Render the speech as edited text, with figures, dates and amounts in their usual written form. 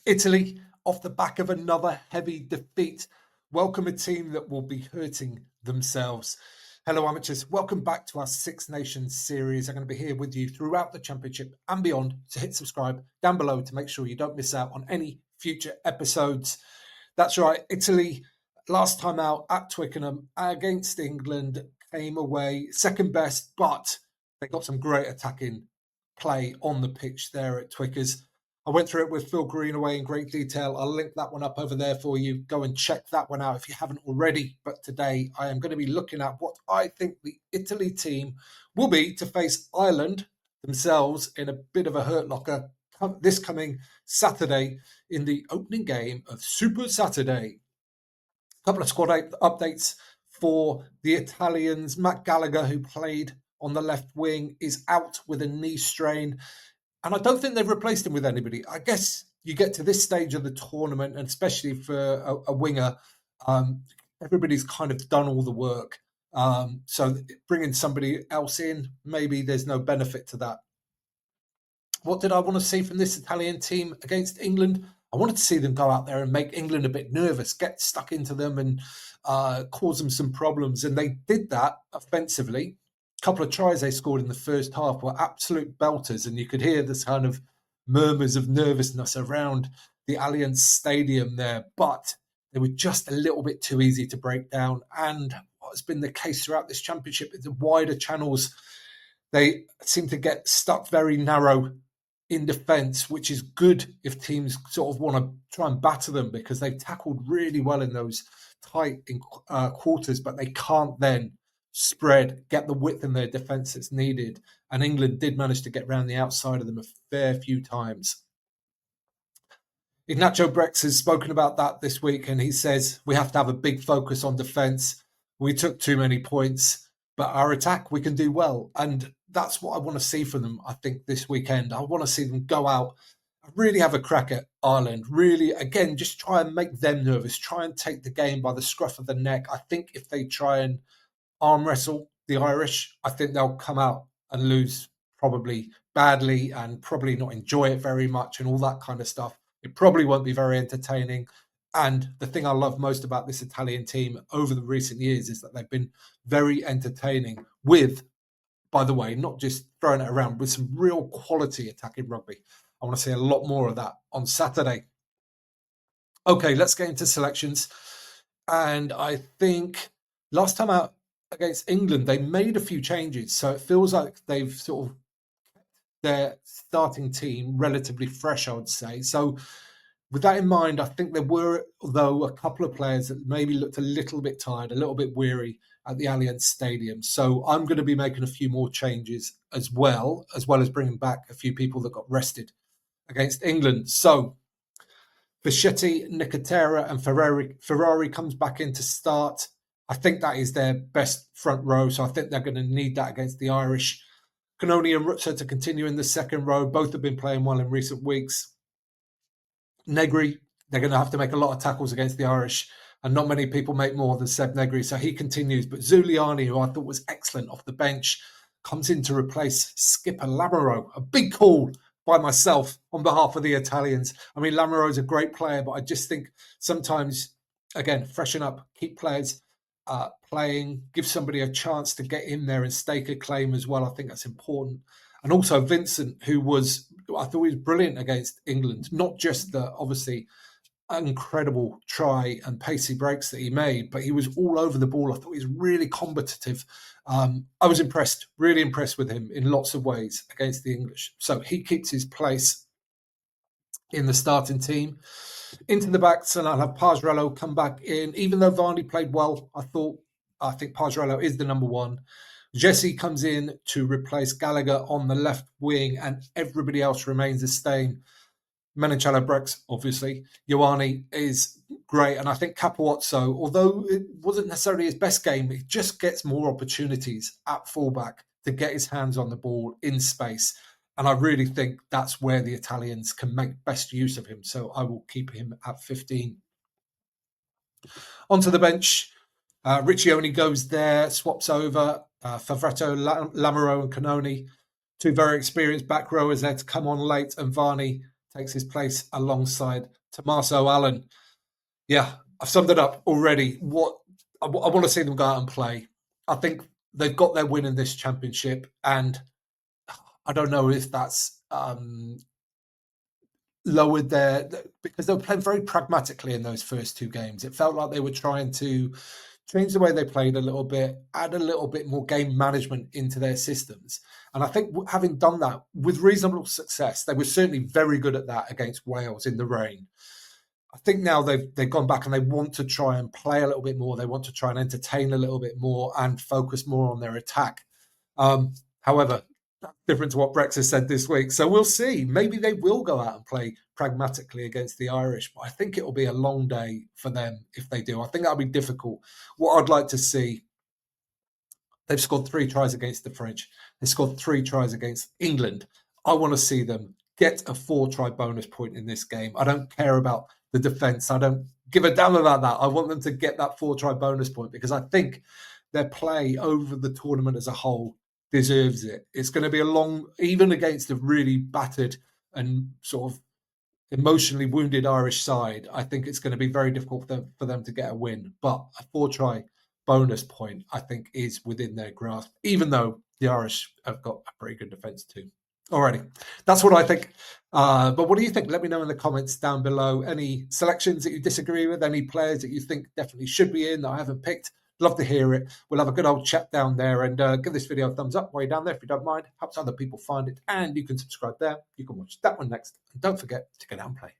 Italy, off the back of another heavy defeat, welcome a team that will be hurting themselves. Hello, amateurs. Welcome back to our Six Nations series. I'm going to be here with you throughout the championship and beyond. So hit subscribe down below to make sure you don't miss out on any future episodes. That's right, Italy, last time out at Twickenham against England, came away second best, but they got some great attacking play on the pitch there at Twickers. I went through it with Phil Greenaway in great detail. I'll link that one up over there for you. Go and check that one out if you haven't already. But today I am going to be looking at what I think the Italy team will be to face Ireland themselves in a bit of a hurt locker this coming Saturday in the opening game of Super Saturday. A couple of squad updates for the Italians. Matt Gallagher, who played on the left wing, is out with a knee strain. And I don't think they've replaced him with anybody. I guess you get to this stage of the tournament, and especially for a winger, everybody's kind of done all the work. So bringing somebody else in, maybe there's no benefit to that. What did I want to see from this Italian team against England? I wanted to see them go out there and make England a bit nervous, get stuck into them and cause them some problems. And they did that offensively. Couple of tries they scored in the first half were absolute belters, and you could hear this kind of murmurs of nervousness around the Allianz Stadium there, but they were just a little bit too easy to break down. And what's been the case throughout this championship is the wider channels, they seem to get stuck very narrow in defence, which is good if teams sort of want to try and batter them, because they've tackled really well in those tight quarters, but they can't then spread, get the width in their defence that's needed. And England did manage to get around the outside of them a fair few times. Ignacio Brex has spoken about that this week, and he says we have to have a big focus on defence. We took too many points, but our attack we can do well. And that's what I want to see from them, I think, this weekend. I want to see them go out and really have a crack at Ireland. Really, again, just try and make them nervous. Try and take the game by the scruff of the neck. I think if they try and arm wrestle the Irish, I think they'll come out and lose probably badly and probably not enjoy it very much and all that kind of stuff. It probably won't be very entertaining. And the thing I love most about this Italian team over the recent years is that they've been very entertaining with, by the way, not just throwing it around, with some real quality attacking rugby. I want to see a lot more of that on Saturday. Okay, let's get into selections. And I think last time out against England, they made a few changes. So it feels like they've sort of kept their starting team relatively fresh, I would say. So with that in mind, I think there were, though, a couple of players that maybe looked a little bit tired, a little bit weary at the Allianz Stadium. So I'm going to be making a few more changes as well as bringing back a few people that got rested against England. So Fischetti, Nicotera and Ferrari comes back in to start. I think that is their best front row, so I think they're going to need that against the Irish. Canoni and Rutzer to continue in the second row. Both have been playing well in recent weeks. Negri, they're going to have to make a lot of tackles against the Irish, and not many people make more than Seb Negri, so he continues. But Zuliani, who I thought was excellent off the bench, comes in to replace skipper Lamoureux. A big call by myself on behalf of the Italians. I mean, Lamoureux is a great player, but I just think sometimes, again, freshen up, keep players playing, give somebody a chance to get in there and stake a claim as well. I think that's important. And also Vincent, who I thought he was brilliant against England, not just the obviously incredible try and pacey breaks that he made, but he was all over the ball. I thought he was really combative. I was impressed, really impressed with him in lots of ways against the English. So he keeps his place in the starting team. Into the backs, and I'll have Pajarello come back in. Even though Varney played well, I think Pajarello is the number one. Jesse comes in to replace Gallagher on the left wing, and everybody else remains the same. Menichello Brex, obviously. Ioane is great, and I think Capuozzo, although it wasn't necessarily his best game, he just gets more opportunities at fullback to get his hands on the ball in space. And I really think that's where the Italians can make best use of him. So I will keep him at 15. Onto the bench. Riccioni goes there, swaps over. Favretto, Lamoureux and Canoni, two very experienced back rowers there to come on late, and Varney takes his place alongside Tommaso Allen. Yeah, I've summed it up already. What I want to see them go out and play. I think they've got their win in this championship, and I don't know if that's lowered their, because they were playing very pragmatically in those first two games. It felt like they were trying to change the way they played a little bit, add a little bit more game management into their systems. And I think having done that with reasonable success, they were certainly very good at that against Wales in the rain. I think now they've gone back and they want to try and play a little bit more. They want to try and entertain a little bit more and focus more on their attack. However, that's different to what Brexit said this week. So we'll see. Maybe they will go out and play pragmatically against the Irish, but I think it will be a long day for them if they do. I think that'll be difficult. What I'd like to see, they've scored 3 tries against the French. They scored 3 tries against England. I want to see them get a 4-try bonus point in this game. I don't care about the defence. I don't give a damn about that. I want them to get that 4-try bonus point because I think their play over the tournament as a whole deserves it. It's going to be a long, even against a really battered and sort of emotionally wounded Irish side, I think it's going to be very difficult for them to get a win. But a 4-try bonus point, I think, is within their grasp, even though the Irish have got a pretty good defence too. Alrighty, that's what I think. But what do you think? Let me know in the comments down below. Any selections that you disagree with? Any players that you think definitely should be in that I haven't picked? Love to hear it. We'll have a good old chat down there, and give this video a thumbs up while you're down there if you don't mind. Helps other people find it, and you can subscribe there. You can watch that one next. And don't forget to get out and play.